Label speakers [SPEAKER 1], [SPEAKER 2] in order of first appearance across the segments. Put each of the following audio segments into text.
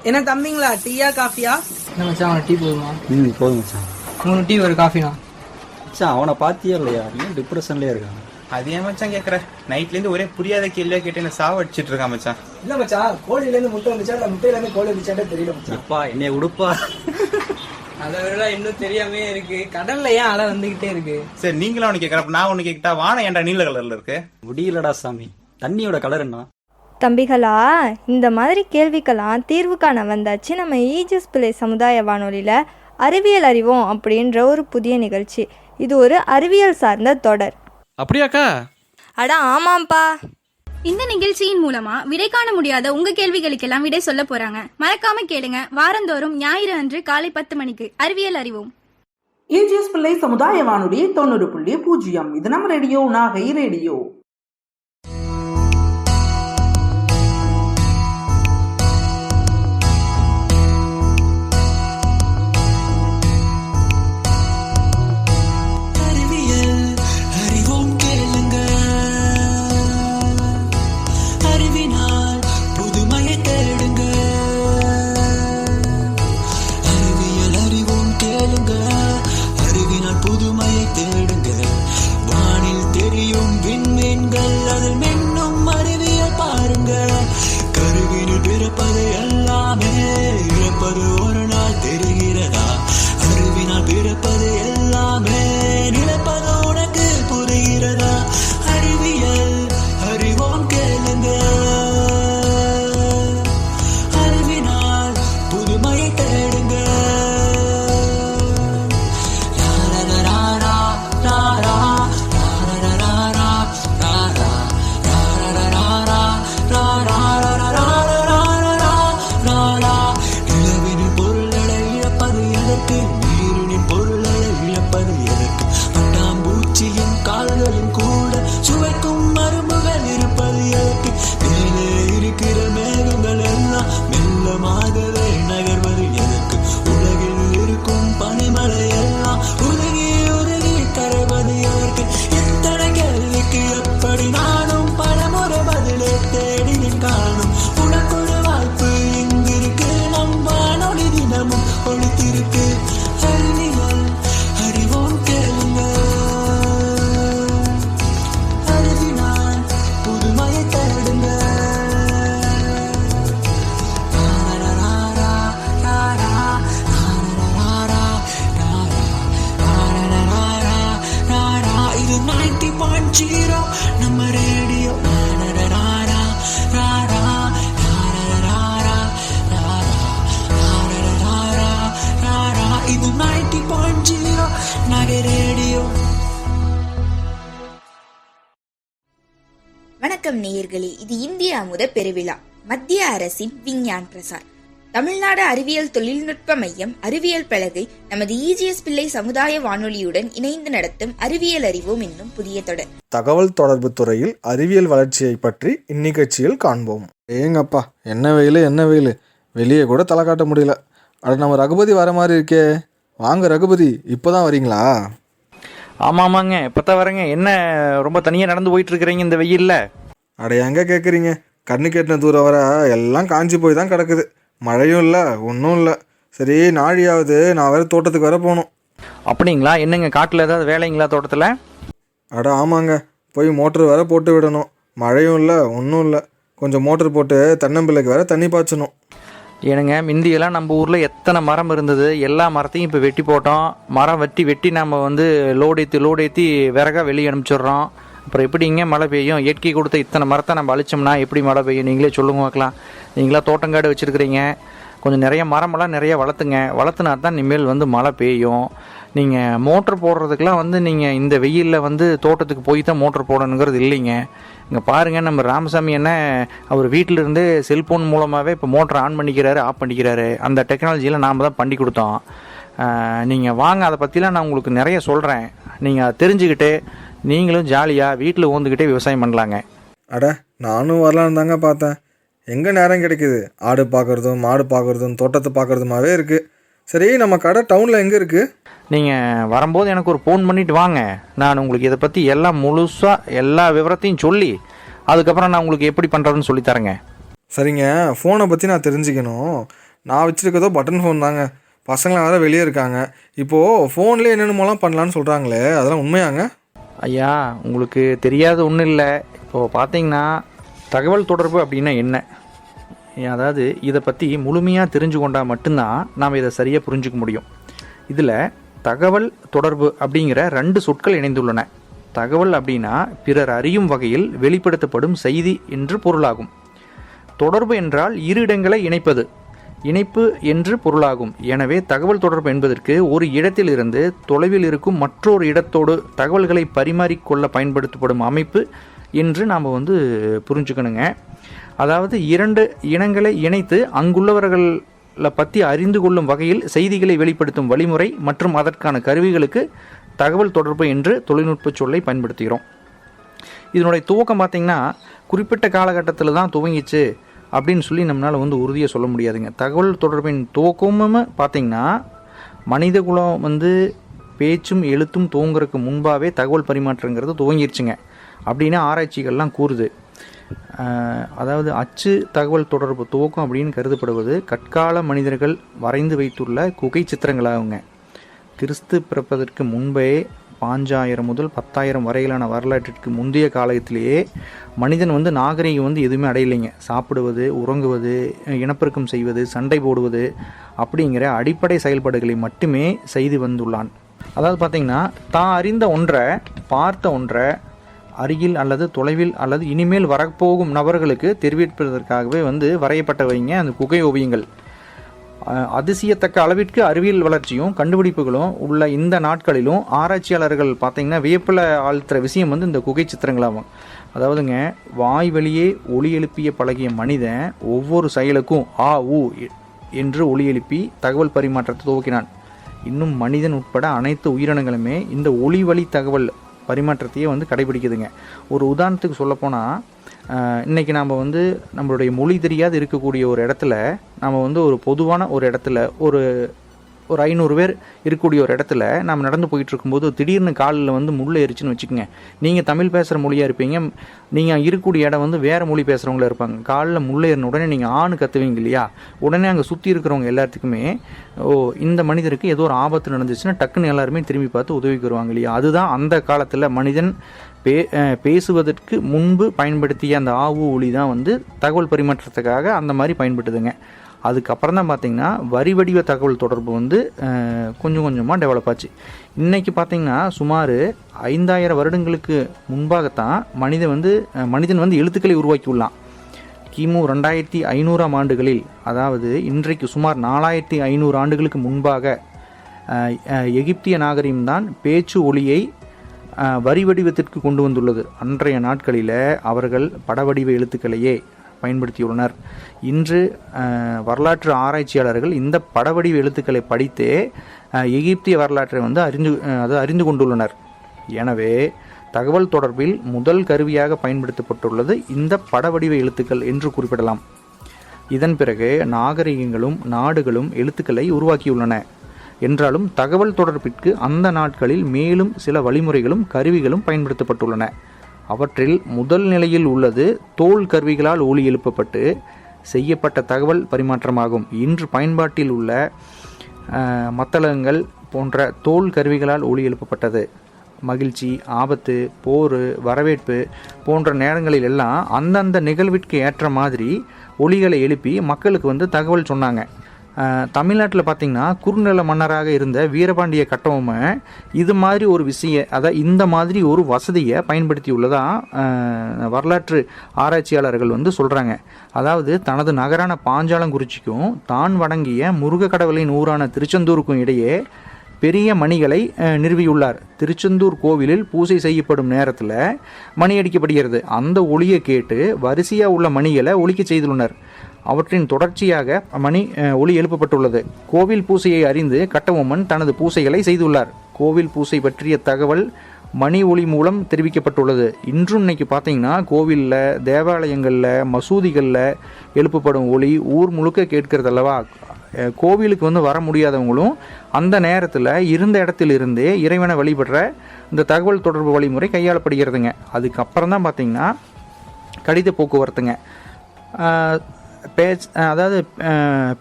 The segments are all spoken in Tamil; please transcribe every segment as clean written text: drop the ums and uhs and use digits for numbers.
[SPEAKER 1] என்ன தம்பிங்களா, டீயா காஃபியா?
[SPEAKER 2] என்ன மச்சான், அவனை டீ போதுமா?
[SPEAKER 3] போதும் மச்சான்.
[SPEAKER 2] 3 டீ ஒரு காஃபினா?
[SPEAKER 3] மச்சான் அவனை பார்த்தியா இல்லையா? இன்னும் டிப்ரெஷன்லேயே இருக்கான்.
[SPEAKER 4] அது ஏன் மச்சான் கேட்குற? நைட்லேருந்து ஒரே புரியாத கேள்வியாக கேட்டு என்ன சாவ அடிச்சிட்டு இருக்கான் மச்சான்.
[SPEAKER 5] இல்லை மச்சான், கோழிலேருந்து முட்டை வந்துச்சா இல்லை முட்டையிலேருந்து கோழி வந்துச்சாண்டே தெரியல மச்சான்.
[SPEAKER 3] அப்பா என்னைய உடுப்பா.
[SPEAKER 1] அதை விட இன்னும் தெரியாமே இருக்கு. கடல்ல ஏன் அலை வந்துகிட்டே இருக்கு?
[SPEAKER 4] சரி நீங்களும் அவனு கேட்குறப்ப நான் ஒன்று கேட்கிட்டா, வானம் ஏன்டா நீல கலரில் இருக்கு?
[SPEAKER 3] முடியலடா சாமி, தண்ணியோட கலர் என்ன?
[SPEAKER 6] தம்பிகளா, இந்த மாதிரி கேள்விக்கெல்லாம் தீர்வு காண வந்தாச்சு நம்ம ஈஜஸ் பிள்ளை சமுதாய வானொலியில் அறிவியல் அறிவோம் அப்படின்ற ஒரு புதிய நிகழ்ச்சி. இது ஒரு அறிவியல் சார்ந்த தொடர்.
[SPEAKER 7] அப்படியாக்கா?
[SPEAKER 6] அட ஆமாம்ப்பா.
[SPEAKER 8] இந்த நிகழ்ச்சியின் மூலமா விடை காண முடியாத உங்க கேள்விகளுக்கெல்லாம் விடை சொல்ல போறாங்க. மறக்காம கேளுங்க. வாரந்தோறும் ஞாயிறு அன்று காலை 10 மணிக்கு அறிவியல் அறிவோம்.
[SPEAKER 9] ஈஜஸ் பிள்ளை சமுதாய வானொலி 90.0. இது நம்ம ரேடியோ, நாகை ரேடியோ.
[SPEAKER 10] வணக்கம் நேயர்களே, இது இந்திய அமுத பெருவிழா, மத்திய அரசின் விஞ்ஞான் பிரசார், தமிழ்நாடு அறிவியல் தொழில்நுட்ப மையம் அறிவியல் பலகை நமது ஈஜிஎஸ் பிள்ளை சமுதாய வானொலியுடன் இணைந்து நடத்தும் அறிவியல் அறிவோம் என்னும் புதிய தொடர்.
[SPEAKER 11] தகவல் தொடர்பு துறையில் அறிவியல் வளர்ச்சியை பற்றி இந்நிகழ்ச்சியில் காண்போம். ஏங்கப்பா, என்ன வெயில், வெளியே கூட தலை காட்ட முடியல. அது நம்ம ரகுபதி வர மாதிரி இருக்கே. வாங்க ரகுபதி, இப்போதான் வரீங்களா?
[SPEAKER 7] ஆமாங்க, இப்போதான் வரேங்க. என்ன ரொம்ப தனியாக நடந்து போயிட்டு இருக்கிறீங்க இந்த வெயில்ல?
[SPEAKER 11] அட எங்க கேட்குறீங்க, கண்ணு கேட்டின தூரம் வர எல்லாம் காஞ்சி போய் தான் கிடக்குது. மழையும் இல்லை, ஒன்றும் இல்லை. சரி, நாழியாவது நான் வேறு தோட்டத்துக்கு வர போகணும்.
[SPEAKER 7] அப்படிங்களா? என்னங்க, காட்டில் ஏதாவது வேலைங்களா தோட்டத்தில்?
[SPEAKER 11] அட ஆமாங்க, போய் மோட்ரு வேற போட்டு விடணும். மழையும் இல்லை, ஒன்றும் இல்லை. கொஞ்சம் மோட்ரு போட்டு தென்னம்பிள்ளைக்கு வேற தண்ணி பாய்ச்சணும்.
[SPEAKER 7] ஏனுங்க, முந்தியெல்லாம் நம்ம ஊரில் எத்தனை மரம் இருந்தது, எல்லா மரத்தையும் இப்போ வெட்டி போட்டோம். மரம் வெட்டி நம்ம வந்து லோடேற்றி விறகா வெளியே அனுப்பிச்சிடுறோம். அப்புறம் எப்படிங்க மழை பெய்யும்? இயற்கை கொடுத்த இத்தனை மரத்தை நம்ம அழிச்சோம்னா எப்படி மழை பெய்யும்? நீங்களே சொல்லுங்க பார்க்கலாம். நீங்களா தோட்டங்காடு வச்சுருக்கிறீங்க, கொஞ்சம் நிறைய மரமெல்லாம் நிறைய வளர்த்துனா தான் இனிமேல் வந்து மழை பெய்யும். நீங்கள் மோட்ரு போடுறதுக்கெலாம் வந்து நீங்கள் இந்த வெயிலில் வந்து தோட்டத்துக்கு போய் தான் மோட்ரு போடணுங்கிறது இல்லைங்க. இங்கே பாருங்கள், நம்ம ராமசாமி என்ன அவர் வீட்டிலிருந்து செல்ஃபோன் மூலமாகவே இப்போ மோட்ரு ஆன் பண்ணிக்கிறாரு, ஆஃப் பண்ணிக்கிறாரு. அந்த டெக்னாலஜியில் நாம் தான் பண்ணி கொடுத்தோம். நீங்கள் வாங்க, அதை பற்றிலாம் நான் உங்களுக்கு நிறைய சொல்கிறேன். நீங்கள் அதை தெரிஞ்சுக்கிட்டு நீங்களும் ஜாலியாக வீட்டில் ஊந்துக்கிட்டே விவசாயம் பண்ணலாங்க.
[SPEAKER 11] அட, நானும் வரலான்னு தாங்க பார்த்தேன். எங்கே நேரம் கிடைக்குது? ஆடு பார்க்குறதும் மாடு பார்க்குறதும் தோட்டத்தை பார்க்குறதுமாவே இருக்குது. சரி, நம்ம கடை டவுனில் எங்கே இருக்குது?
[SPEAKER 7] நீங்கள் வரும்போது எனக்கு ஒரு ஃபோன் பண்ணிவிட்டு வாங்க. நான் உங்களுக்கு இதை பற்றி எல்லாம் முழுசாக எல்லா விவரத்தையும் சொல்லி அதுக்கப்புறம் நான் உங்களுக்கு எப்படி பண்ணுறதுன்னு சொல்லித்தரேங்க.
[SPEAKER 11] சரிங்க, ஃபோனை பற்றி நான் தெரிஞ்சுக்கணும். நான் வச்சுருக்கதோ பட்டன் ஃபோன் தாங்க. பசங்களாம் வேறு வெளியே இருக்காங்க. இப்போது ஃபோன்லேயே என்னென்னமோலாம் பண்ணலான்னு சொல்கிறாங்களே, அதெல்லாம் உண்மையாங்க?
[SPEAKER 7] ஐயா, உங்களுக்கு தெரியாத ஒன்றும் இல்லை. இப்போது பார்த்தீங்கன்னா தகவல் தொடர்பு அப்படின்னா என்ன, அதாவது இதை பற்றி முழுமையாக தெரிஞ்சு கொண்டால் மட்டும்தான் நாம் இதை சரியாக புரிஞ்சுக்க முடியும். இதில் தகவல் தொடர்பு அப்படிங்கிற 2 சொற்கள் இணைந்துள்ளன. தகவல் அப்படின்னா பிறர் அறியும் வகையில் வெளிப்படுத்தப்படும் செய்தி என்று பொருளாகும். தொடர்பு என்றால் இரு இடங்களை இணைப்பது, இணைப்பு என்று பொருளாகும். எனவே தகவல் தொடர்பு என்பதற்கு ஒரு இடத்திலிருந்து தொலைவில் இருக்கும் மற்றொரு இடத்தோடு தகவல்களை பரிமாறிக்கொள்ள பயன்படுத்தப்படும் அமைப்பு என்று நாம் புரிஞ்சுக்கணுங்க. அதாவது 2 இனங்களை இணைத்து அங்குள்ளவர்களை பற்றி அறிந்து கொள்ளும் வகையில் செய்திகளை வெளிப்படுத்தும் வழிமுறை மற்றும் அதற்கான கருவிகளுக்கு தகவல் தொடர்பு என்று தொழில்நுட்ப சொல்லை பயன்படுத்துகிறோம். இதனுடைய துவக்கம் பார்த்திங்கன்னா குறிப்பிட்ட காலகட்டத்தில் தான் துவங்கிச்சு அப்படின்னு சொல்லி நம்மளால் உறுதியாக சொல்ல முடியாதுங்க. தகவல் தொடர்பின் துவக்கமும் பார்த்திங்கன்னா மனித குலம் பேச்சும் எழுத்தும் துவங்குறதுக்கு முன்பாகவே தகவல் பரிமாற்றங்கிறது துவங்கிருச்சுங்க அப்படின்னு ஆராய்ச்சிகள்லாம் கூறுது. அதாவது அச்சு தகவல் தொடர்பு துவக்கம் அப்படின்னு கருதப்படுவது கற்கால மனிதர்கள் வரைந்து வைத்துள்ள குகை சித்திரங்களாகுங்க. கிறிஸ்து பிறப்பதற்கு முன்பே 5000 முதல் 10,000 வரையிலான வரலாற்றிற்கு முந்தைய காலத்திலேயே மனிதன் நாகரிகம் எதுவுமே அடையலைங்க. சாப்பிடுவது, உறங்குவது, இனப்பெருக்கம் செய்வது, சண்டை போடுவது அப்படிங்கிற அடிப்படை செயல்பாடுகளை மட்டுமே செய்து வந்துள்ளான். அதாவது பார்த்திங்கன்னா தான் அறிந்த ஒன்றை, பார்த்த ஒன்றை அருகில் அல்லது தொலைவில் அல்லது இனிமேல் வரப்போகும் நபர்களுக்கு தெரிவிப்பதற்காகவே வரையப்பட்டவைங்க அந்த குகை ஓவியங்கள். அதிசயத்தக்க அளவிற்கு அறிவியல் வளர்ச்சியும் கண்டுபிடிப்புகளும் உள்ள இந்த நாட்களிலும் ஆராய்ச்சியாளர்கள் பார்த்திங்கன்னா வியப்பில் ஆழ்த்துற விஷயம் இந்த குகை சித்திரங்களாகும். அதாவதுங்க, வாய் வழியே ஒலி எழுப்பிய பழகிய மனிதன் ஒவ்வொரு செயலுக்கும் ஆ ஊ என்று ஒலி எழுப்பி தகவல் பரிமாற்றத்தை துவக்கினான். இன்னும் மனிதன் உட்பட அனைத்து உயிரினங்களுமே இந்த ஒலி வழி தகவல் பரிமாற்றத்தையே கடைபிடிக்குதுங்க. ஒரு உதாரணத்துக்கு சொல்லப்போனால், இன்றைக்கி நாம் நம்மளுடைய மொழி தெரியாது இருக்கக்கூடிய ஒரு இடத்துல நாம் ஒரு பொதுவான ஒரு இடத்துல ஒரு 500 பேர் இருக்கக்கூடிய ஒரு இடத்துல நாம் நடந்து போயிட்டு இருக்கும்போது திடீர்னு காலில் முள் ஏறிச்சுன்னு வச்சுக்கோங்க. நீங்கள் தமிழ் பேசுகிற மொழியாக இருப்பீங்க, நீங்கள் இருக்கக்கூடிய இடம் வேறு மொழி பேசுகிறவங்கள இருப்பாங்க. காலில் முள் ஏறின உடனே நீங்கள் ஆணு கத்துவீங்க இல்லையா, உடனே அங்கே சுற்றி இருக்கிறவங்க எல்லாத்துக்குமே இந்த மனிதருக்கு ஏதோ ஒரு ஆபத்து நடந்துச்சுன்னா டக்குன்னு எல்லாருமே திரும்பி பார்த்து உதவிக்கு வருவாங்க இல்லையா. அதுதான் அந்த காலத்தில் மனிதன் பேசுவதற்கு முன்பு பயன்படுத்திய அந்த ஆவு ஒளி தான் தகவல் பரிமாற்றத்துக்காக அந்த மாதிரி பயன்படுத்துதுங்க. அதுக்கப்புறம் தான் பார்த்திங்கன்னா வரி வடிவ தகவல் தொடர்பு கொஞ்சம் கொஞ்சமாக டெவலப் ஆச்சு. இன்றைக்கி பார்த்திங்கன்னா சுமார் 5000 வருடங்களுக்கு முன்பாகத்தான் மனிதன் எழுத்துக்களை உருவாக்கி உள்ளான். கிமு 2500ஆம் ஆண்டுகளில், அதாவது இன்றைக்கு சுமார் 4500 ஆண்டுகளுக்கு முன்பாக எகிப்திய நாகரிகம்தான் பேச்சு ஒளியை வரி வடிவத்திற்கு கொண்டு வந்துள்ளது. அன்றைய நாட்களில் அவர்கள் படவடிவ எழுத்துக்களையே பயன்படுத்தியுள்ளனர். இன்று வரலாற்று ஆராய்ச்சியாளர்கள் இந்த படவடிவ எழுத்துக்களை படித்தே எகிப்திய வரலாற்றை அறிந்து கொண்டுள்ளனர். எனவே தகவல் தொடர்பில் முதல் கருவியாக பயன்படுத்தப்பட்டுள்ளது இந்த படவடிவ எழுத்துக்கள் என்று குறிப்பிடலாம். இதன் பிறகு நாகரிகங்களும் நாடுகளும் எழுத்துக்களை உருவாக்கியுள்ளன. என்றாலும் தகவல் தொடர்பிற்கு அந்த நாட்களில் மேலும் சில வழிமுறைகளும் கருவிகளும் பயன்படுத்தப்பட்டுள்ளன. அவற்றில் முதல் நிலையில் உள்ளது தோல் கருவிகளால் ஒலி எழுப்பப்பட்டு செய்யப்பட்ட தகவல் பரிமாற்றமாகும். இன்று பயன்பாட்டில் உள்ள மத்தளங்கள் போன்ற தோல் கருவிகளால் ஒலி எழுப்பப்பட்டது. மகிழ்ச்சி, ஆபத்து, போர், வரவேற்பு போன்ற நேரங்களில் எல்லாம் அந்தந்த நிகழ்விற்கு ஏற்ற மாதிரி ஒலிகளை எழுப்பி மக்களுக்கு தகவல் சொன்னாங்க. தமிழ்நாட்டில் பார்த்திங்கன்னா குறுநில மன்னராக இருந்த வீரபாண்டிய கட்டபொம்மன் இது மாதிரி ஒரு இந்த மாதிரி ஒரு வசதியை பயன்படுத்தியுள்ளதாக வரலாற்று ஆராய்ச்சியாளர்கள் சொல்கிறாங்க. அதாவது தனது நகரான பாஞ்சாலங்குறிச்சிக்கும் தான் வணங்கிய முருக கடவுளின் ஊரான திருச்செந்தூருக்கும் இடையே பெரிய மணிகளை நிறுவியுள்ளார். திருச்செந்தூர் கோவிலில் பூஜை செய்யப்படும் நேரத்தில் மணி அடிக்கப்படுகிறது. அந்த ஒலியை கேட்டு வரிசையாக உள்ள மணிகளை ஒலிக்க செய்துள்ளனர். அவற்றின் தொடர்ச்சியாக மணி ஒலி எழுப்பப்பட்டுள்ளது. கோவில் பூசையை அறிந்து கட்டபொம்மன் தனது பூசைகளை செய்துள்ளார். கோவில் பூசை பற்றிய தகவல் மணி ஒலி மூலம் தெரிவிக்கப்பட்டுள்ளது. இன்றும் இன்னைக்கு பார்த்தீங்கன்னா கோவிலில், தேவாலயங்களில், மசூதிகளில் எழுப்பப்படும் ஒலி ஊர் முழுக்க கேட்கிறது அல்லவா. கோவிலுக்கு வர முடியாதவங்களும் அந்த நேரத்தில் இருந்த இடத்திலிருந்தே இறைவனை வழிபடுற இந்த தகவல் தொடர்பு வழிமுறை கையாளப்படுகிறதுங்க. அதுக்கப்புறம் தான் பார்த்திங்கன்னா கடித போக்குவரத்துங்க. அதாவது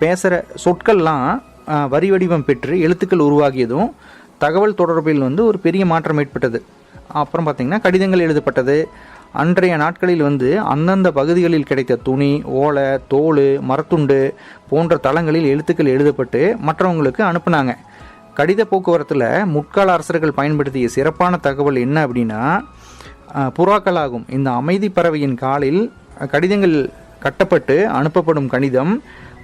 [SPEAKER 7] பேசுகிற சொற்கள்லாம் வரி வடிவம் பெற்று எழுத்துக்கள் உருவாகியதும் தகவல் தொடர்பில் வந்து ஒரு பெரிய மாற்றம் ஏற்பட்டது. அப்புறம் பார்த்திங்கன்னா கடிதங்கள் எழுதப்பட்டது. அன்றைய நாட்களில் வந்து அந்தந்த பகுதிகளில் கிடைத்த துணி, ஓலை, தோல், மரத்துண்டு போன்ற தளங்களில் எழுத்துக்கள் எழுதப்பட்டு மற்றவங்களுக்கு அனுப்புனாங்க. கடித போக்குவரத்தில் முற்கால அரசர்கள் பயன்படுத்திய சிறப்பான தகவல் என்ன அப்படின்னா புறாக்களாகும். இந்த அமைதி பறவையின் காலில் கடிதங்கள் கட்டப்பட்டு அனுப்பப்படும் கடிதம்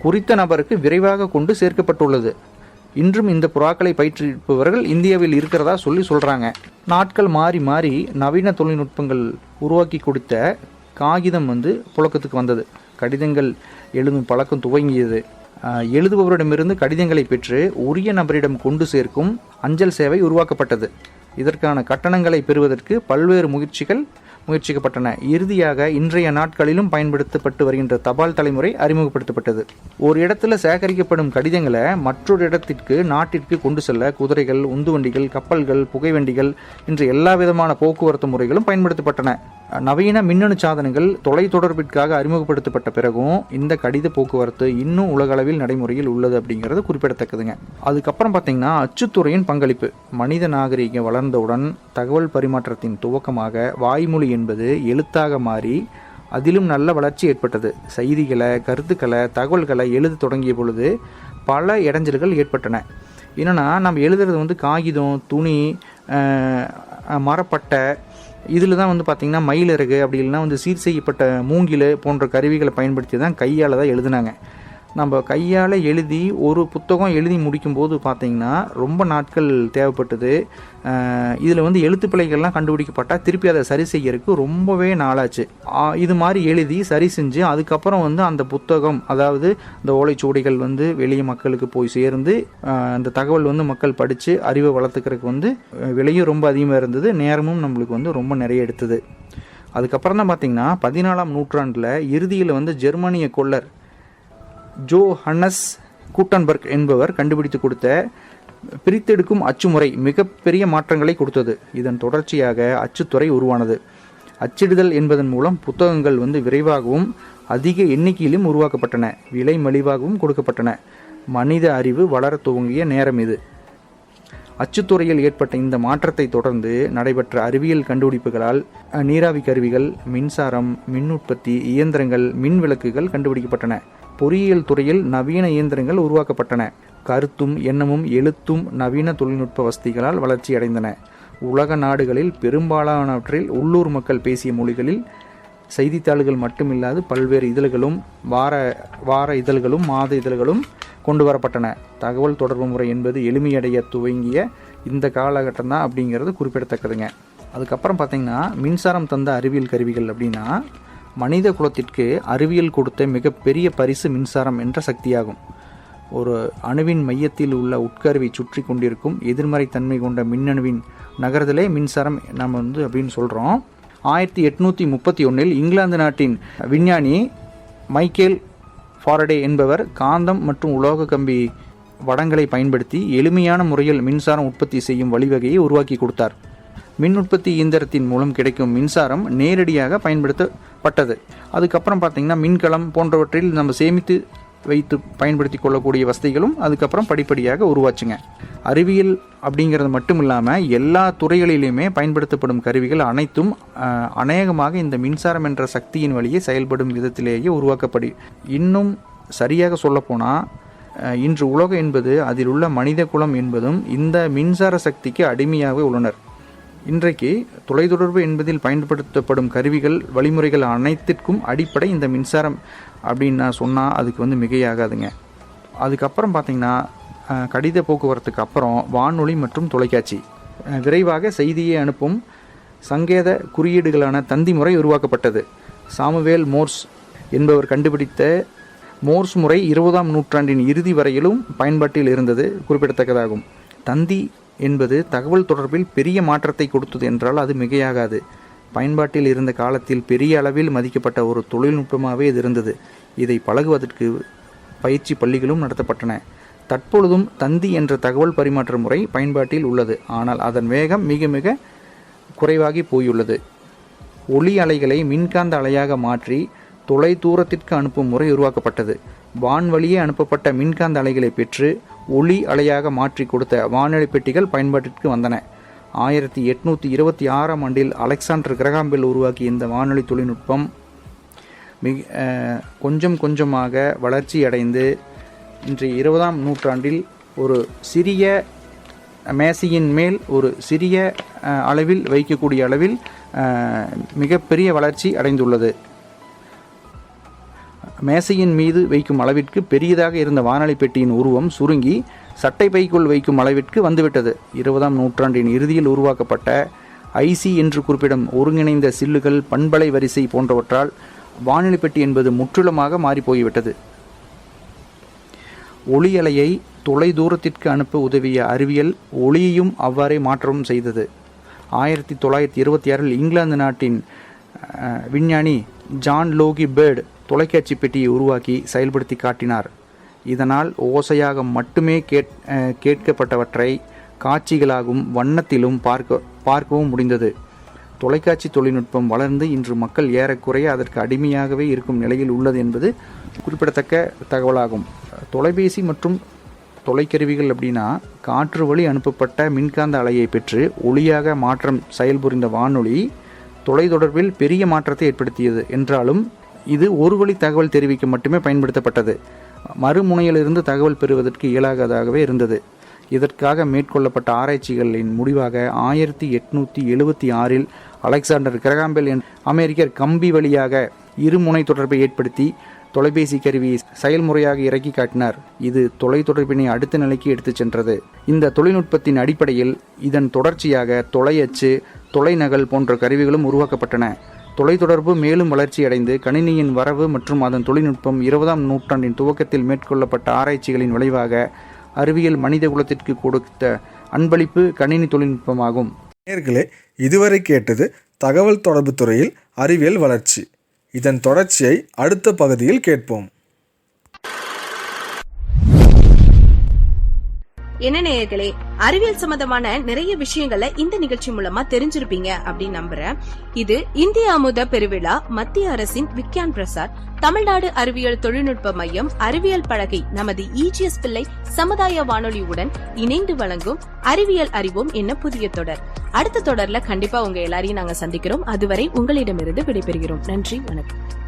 [SPEAKER 7] குறித்த நபருக்கு விரைவாக கொண்டு சேர்க்கப்பட்டுள்ளது. இன்றும் இந்த புறாக்களை பயிற்றுவிப்பவர்கள் இந்தியாவில் இருக்கிறதா சொல்கிறாங்க. நாட்கள் மாறி மாறி நவீன தொழில்நுட்பங்கள் உருவாக்கி கொடுத்த காகிதம் வந்து புழக்கத்துக்கு வந்தது. கடிதங்கள் எழுதும் பழக்கம் துவங்கியது. எழுதுபவரிடமிருந்து கடிதங்களை பெற்று உரிய நபரிடம் கொண்டு சேர்க்கும் அஞ்சல் சேவை உருவாக்கப்பட்டது. இதற்கான கட்டணங்களை பெறுவதற்கு பல்வேறு முயற்சிக்கப்பட்டன. இறுதியாக இன்றைய நாட்களிலும் பயன்படுத்தப்பட்டு வருகின்ற தபால் தலைமுறை அறிமுகப்படுத்தப்பட்டது. ஒரு இடத்துல சேகரிக்கப்படும் கடிதங்களை மற்றொரு இடத்திற்கு நாட்டிற்கு கொண்டு செல்ல குதிரைகள், உந்துவண்டிகள், கப்பல்கள், புகைவண்டிகள் என்ற எல்லா விதமான போக்குவரத்து முறைகளும் பயன்படுத்தப்பட்டன. நவீன மின்னணு சாதனங்கள் தொலைத்தொடர்பிற்காக அறிமுகப்படுத்தப்பட்ட பிறகும் இந்த கடித போக்குவரத்து இன்னும் உலகளவில் நடைமுறையில் உள்ளது அப்படிங்கிறது குறிப்பிடத்தக்கதுங்க. அதுக்கப்புறம் பார்த்தீங்கன்னா அச்சுத்துறையின் பங்களிப்பு. மனித நாகரிகம் வளர்ந்தவுடன் தகவல் பரிமாற்றத்தின் துவக்கமாக வாய்மொழி என்பது எழுத்தாக மாறி அதிலும் நல்ல வளர்ச்சி ஏற்பட்டது. செய்திகளை, கருத்துக்களை, தகவல்களை எழுத தொடங்கிய பொழுது பல இடைஞ்சல்கள் ஏற்பட்டன. என்னென்னா நம்ம எழுதுறது வந்து காகிதம், துணி, மரப்பட்டை, இதில் தான் வந்து பார்த்திங்கன்னா மயிலிறகு அப்படி இல்லைனா வந்து சீர் செய்யப்பட்ட மூங்கில் போன்ற கருவிகளை பயன்படுத்தி தான் கையால் தான் எழுதுனாங்க. நம்ம கையால் எழுதி ஒரு புத்தகம் எழுதி முடிக்கும்போது பார்த்திங்கன்னா ரொம்ப நாட்கள் தேவைப்பட்டது. இதில் வந்து எழுத்துப்பிழைகள்லாம் கண்டுபிடிக்கப்பட்டால் திருப்பி அதை சரி செய்யறதுக்கு ரொம்பவே நாளாச்சு. இது மாதிரி எழுதி சரி செஞ்சு அதுக்கப்புறம் வந்து அந்த புத்தகம், அதாவது இந்த ஓலைச்சுவடிகள் வந்து வெளியே மக்களுக்கு போய் சேர்ந்து அந்த தகவல் வந்து மக்கள் படித்து அறிவை வளர்த்துக்கிறதுக்கு வந்து விலையும் ரொம்ப அதிகமாக இருந்தது. நேரமும் நம்மளுக்கு வந்து ரொம்ப நிறைய எடுத்தது. அதுக்கப்புறம் தான் பார்த்திங்கன்னா 14ஆம் நூற்றாண்டில் இறுதியில் வந்து ஜெர்மனிய கொள்ளர் ஜோஹன்னஸ் கூட்டன்பர்க் என்பவர் கண்டுபிடித்து கொடுத்த பிரித்தெடுக்கும் அச்சுமுறை மிகப்பெரிய மாற்றங்களை கொடுத்தது. இதன் தொடர்ச்சியாக அச்சுத்துறை உருவானது. அச்சிடுதல் என்பதன் மூலம் புத்தகங்கள் வந்து விரைவாகவும் அதிக எண்ணிக்கையிலும் உருவாக்கப்பட்டன, விலை மலிவாகவும் கொடுக்கப்பட்டன. மனித அறிவு வளர துவங்கிய நேரம் இது. அச்சுத்துறையில் ஏற்பட்ட இந்த மாற்றத்தை தொடர்ந்து நடைபெற்ற அறிவியல் கண்டுபிடிப்புகளால் நீராவி கருவிகள், மின்சாரம், மின் உற்பத்தி இயந்திரங்கள், மின் விளக்குகள் கண்டுபிடிக்கப்பட்டன. பொறியியல் துறையில் நவீன இயந்திரங்கள் உருவாக்கப்பட்டன. கருத்தும் எண்ணமும் எழுத்தும் நவீன தொழில்நுட்ப வசதிகளால் வளர்ச்சி அடைந்தன. உலக நாடுகளில் பெரும்பாலானவற்றில் உள்ளூர் மக்கள் பேசிய மொழிகளில் செய்தித்தாள்கள் மட்டுமில்லாது பல்வேறு இதழ்களும் வார இதழ்களும் மாத இதழ்களும் கொண்டு வரப்பட்டன. தகவல் தொடர்பு முறை என்பது எளிமையடைய துவங்கிய இந்த காலகட்டம் தான் அப்படிங்கிறது குறிப்பிடத்தக்கதுங்க. அதுக்கப்புறம் பார்த்திங்கன்னா மின்சாரம் தந்த அறிவியல் கருவிகள் அப்படின்னா மனித குலத்திற்கு அறிவியல் கொடுத்த மிகப்பெரிய பரிசு மின்சாரம் என்ற சக்தியாகும். ஒரு அணுவின் மையத்தில் உள்ள உட்கருவை சுற்றி கொண்டிருக்கும் எதிர்மறை தன்மை கொண்ட மின்னணுவின் நகர்தலே மின்சாரம் நம்ம வந்து அப்படின்னு சொல்கிறோம். 1831 இங்கிலாந்து நாட்டின் விஞ்ஞானி மைக்கேல் ஃபாரடே என்பவர் காந்தம் மற்றும் உலோக கம்பி வடங்களை பயன்படுத்தி எளிமையான முறையில் மின்சாரம் உற்பத்தி செய்யும் வழிவகையை உருவாக்கி கொடுத்தார். மின் உற்பத்தி இயந்திரத்தின் மூலம் கிடைக்கும் மின்சாரம் நேரடியாக பயன்படுத்தப்பட்டது. அதுக்கப்புறம் பார்த்திங்கன்னா மின்கலம் போன்றவற்றில் நம்ம சேமித்து வைத்து பயன்படுத்தி கொள்ளக்கூடிய வசதிகளும் அதுக்கப்புறம் படிப்படியாக உருவாச்சுங்க. அறிவியல் அப்படிங்கிறது மட்டும் இல்லாமல் எல்லா துறைகளிலுமே பயன்படுத்தப்படும் கருவிகள் அனைத்தும் அநேகமாக இந்த மின்சாரம் என்ற சக்தியின் வழியே செயல்படும் விதத்திலேயே உருவாக்கப்படி. இன்னும் சரியாக சொல்லப்போனால் இன்று உலகம் என்பது அதில் உள்ள மனித குலம் என்பதும் இந்த மின்சார சக்திக்கு அடிமையாக உள்ளனர். இன்றைக்கு தொலைத்தொடர்பு என்பதில் பயன்படுத்தப்படும் கருவிகள், வழிமுறைகள் அனைத்திற்கும் அடிப்படை இந்த மின்சாரம் அப்படின்னு நான் சொன்னால் அதுக்கு வந்து மிகையாகாதுங்க. அதுக்கப்புறம் பார்த்திங்கன்னா கடித போக்குவரத்துக்கு அப்புறம் வானொலி மற்றும் தொலைக்காட்சி, விரைவாக செய்தியை அனுப்பும் சங்கேத குறியீடுகளான தந்தி முறை உருவாக்கப்பட்டது. சாமுவேல் மோர்ஸ் என்பவர் கண்டுபிடித்த மோர்ஸ் முறை 20ஆம் நூற்றாண்டின் இறுதி வரையிலும் பயன்பாட்டில் இருந்தது குறிப்பிடத்தக்கதாகும். தந்தி என்பது தகவல் தொடர்பில் பெரிய மாற்றத்தை கொடுத்தது என்றால் அது மிகையாகாது. பயன்பாட்டில் இருந்த காலத்தில் பெரிய அளவில் மதிக்கப்பட்ட ஒரு தொழில்நுட்பமாகவே இது இருந்தது. இதை பழகுவதற்கு பயிற்சி பள்ளிகளும் நடத்தப்பட்டன. தற்பொழுதும் தந்தி என்ற தகவல் பரிமாற்ற முறை பயன்பாட்டில் உள்ளது. ஆனால் அதன் வேகம் மிக மிக குறைவாகி போயுள்ளது. ஒளி அலைகளை மின்காந்த அலையாக மாற்றி தொலை தூரத்திற்கு அனுப்பும் முறை உருவாக்கப்பட்டது. வான்வழியே அனுப்பப்பட்ட மின்காந்த அலைகளை பெற்று ஒளி அலையாக மாற்றி கொடுத்த வானொலி பெட்டிகள் பயன்பாட்டிற்கு வந்தன. 1826ஆம் ஆண்டில் அலெக்சாண்டர் கிரகாம் பெல் உருவாக்கிய இந்த வானொலி தொழில்நுட்பம் கொஞ்சம் கொஞ்சமாக வளர்ச்சியடைந்து இன்றைய 20ஆம் நூற்றாண்டில் ஒரு சிறிய மேசையின் மேல் ஒரு சிறிய அளவில் வைக்கக்கூடிய அளவில் மிகப்பெரிய வளர்ச்சி அடைந்துள்ளது. மேசையின் மீது வைக்கும் அளவிற்கு பெரியதாக இருந்த வானொலி பெட்டியின் உருவம் சுருங்கி சட்டை பைக்குள் வைக்கும் அளவிற்கு வந்துவிட்டது. 20ஆம் நூற்றாண்டின் இறுதியில் உருவாக்கப்பட்ட ஐசி என்று குறிப்பிடும் ஒருங்கிணைந்த சில்லுகள், பண்பலை வரிசை போன்றவற்றால் வானொலி பெட்டி என்பது முற்றிலுமாக மாறிப்போய்விட்டது. ஒளியலையை தொலை தூரத்திற்கு அனுப்ப உதவிய அறிவியல் ஒளியையும் அவ்வாறே மாற்றவும் செய்தது. 1926இல் இங்கிலாந்து நாட்டின் விஞ்ஞானி ஜான் லோகி பேர்டு தொலைக்காட்சி பெட்டியை உருவாக்கி செயல்படுத்தி காட்டினார். இதனால் ஓசையாக மட்டுமே கேட்கப்பட்டவற்றை காட்சிகளாகவும் வண்ணத்திலும் பார்க்கவும் முடிந்தது. தொலைக்காட்சி தொழில்நுட்பம் வளர்ந்து இன்று மக்கள் ஏறக்குறைய அதற்கு அடிமையாகவே இருக்கும் நிலையில் உள்ளது என்பது குறிப்பிடத்தக்க தகவலாகும். தொலைபேசி மற்றும் தொலைக்கருவிகள் அப்படின்னா காற்று வழி அனுப்பப்பட்ட மின்காந்த அலையை பெற்று ஒளியாக மாற்றம் செயல்புரிந்த வானொலி தொலைத்தொடர்பில் பெரிய மாற்றத்தை ஏற்படுத்தியது என்றாலும் இது ஒரு வழி தகவல் தெரிவிக்க மட்டுமே பயன்படுத்தப்பட்டது. மறுமுனையிலிருந்து தகவல் பெறுவதற்கு இயலாததாகவே இருந்தது. இதற்காக மேற்கொள்ளப்பட்ட ஆராய்ச்சிகளின் முடிவாக 1876இல் அலெக்சாண்டர் கிரகாம் பெல் என்ற அமெரிக்கர் கம்பி வழியாக இருமுனை தொடர்பை ஏற்படுத்தி தொலைபேசி கருவியை செயல்முறையாக இறக்கி காட்டினார். இது தொலைத்தொடர்பினை அடுத்த நிலைக்கு எடுத்துச் சென்றது. இந்த தொழில்நுட்பத்தின் அடிப்படையில் இதன் தொடர்ச்சியாக தொலையச்சு, தொலைநகல் போன்ற கருவிகளும் உருவாக்கப்பட்டன. தொலைத்தொடர்பு மேலும் வளர்ச்சியடைந்து கணினியின் வரவு மற்றும் அதன் தொழில்நுட்பம் 20ஆம் நூற்றாண்டின் துவக்கத்தில் மேற்கொள்ளப்பட்ட ஆராய்ச்சிகளின் விளைவாக அறிவியல் மனித குலத்திற்கு கொடுத்த அன்பளிப்பு கணினி தொழில்நுட்பமாகும்.
[SPEAKER 11] நேயர்களே, இதுவரை கேட்டது தகவல் தொடர்பு துறையில் அறிவியல் வளர்ச்சி. இதன் தொடர்ச்சியை அடுத்த பகுதியில் கேட்போம்.
[SPEAKER 12] என்ன நேயர்களே, அறிவியல் சம்பந்தமான நிறைய விஷயங்களை இந்த நிகழ்ச்சி மூலமா தெரிஞ்சிருப்பீங்க அப்படின்னு நம்புறேன். இது இந்திய அமுத பெருவிழா, மத்திய அரசின் விக்யான் பிரசார், தமிழ்நாடு அறிவியல் தொழில்நுட்ப மையம், அறிவியல் பலகை, நமது இஜிஎஸ் பிள்ளை சமுதாய வானொலியுடன் இணைந்து வழங்கும் அறிவியல் அறிவோம் என்ன புதிய தொடர். அடுத்த தொடர்ல கண்டிப்பா உங்க எல்லாரையும் நாங்க சந்திக்கிறோம். அதுவரை உங்களிடமிருந்து விடைபெறுகிறோம். நன்றி, வணக்கம்.